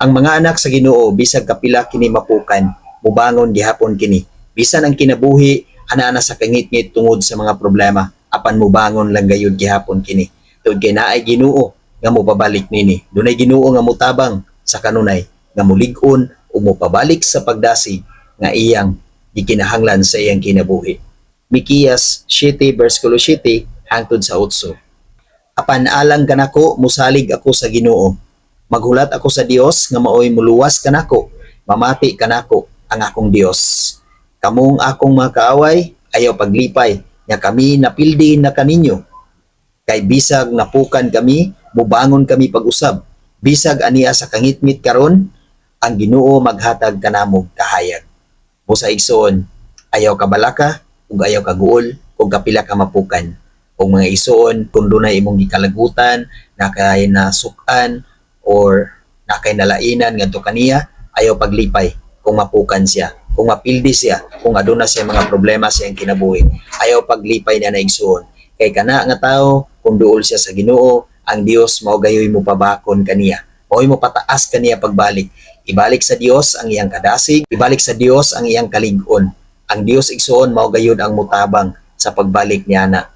Ang mga anak sa Ginoo bisag kapila kini mapukan, mubangon gihapon kini. Bisan ang kinabuhi ana sa kangit-ngit tungod sa mga problema, apan mubangon lang gayud gihapon kini. Tungod kay naay Ginoo nga mopabalik nini. Dunay Ginoo nga mutabang sa kanunay nga mulig-on o mopabalik sa pagdasig nga iyang gikinahanglan sa iyang kinabuhi. Mikiyas 7 bersikulo 7 hangtod sa 8. Apan alang kanako musalig ako sa Ginoo. Maghulat ako sa Dios nga maoy muluwas kanako, mamati kanako ang akong Dios. Kamong akong mga kaaway ayaw paglipay nga kami napildi na kaninyo. Kay bisag napukan kami, mubangon kami pag-usab. Bisag aniya sa kangitmit karon, ang Ginoo maghatag kanamong kahayag. Busa igsoon, ayaw ka balaka ug ayaw ka guol ug kapila ka mapukan. Ug mga igsoon kung dunay imong gikalagutan, nakay nasukan or nakay nalainan ngadto kaniya, ayaw paglipay kung mapukan siya, kung mapildi siya, kung aduna siya mga problema sa iyang kinabuhi. Ayaw paglipay na naigsoon. Kay kana nga tao, kung duol siya sa Ginoo, ang Dios mao gayoy mo pabakon kaniya. Mao'y mo pataas kaniya pagbalik. Ibalik sa Dios ang iyang kadasig, ibalik sa Dios ang iyang kalig-on. Ang Dios igsoon mao gayud ang mutabang sa pagbalik niya na.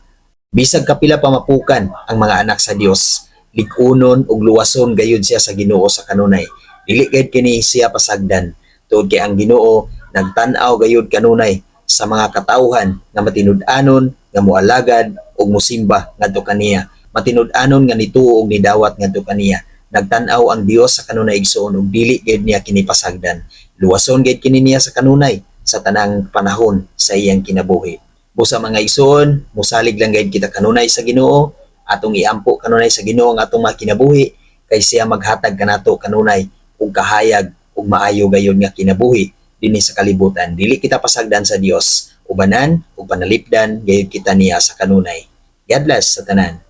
Bisag kapila pa mapukan ang mga anak sa Dios, lig-unon ug luwason gayud siya sa Ginoo sa kanunay. Dili gayud kini siya pasagdan. Tungod kay ang Ginoo nagtan-aw gayud kanunay sa mga katawhan nga matinud-anon nga moalagad ug mosimba ngadto kaniya. Matinud-anon nga nituo ug nidawat ngadto kaniya. Nagtan-aw ang Dios sa kanunay igsoon ug dili gayud niya kini pasagdan. Luwason gayud kini niya sa kanunay sa tanang panahon sa iyang kinabuhi. Busa mga igsoon, musalig lang gayud kita kanunay sa Ginoo, atong iampo kanunay sa Ginoo ang atong mga kinabuhi kay siya maghatag kanato kanunay ug kahayag ug maayo gayud nga kinabuhi dinhi sa kalibutan. Dili kita pasagdan sa Dios, ubanan ug panalipdan gayud kita niya sa kanunay. God bless sa tanan.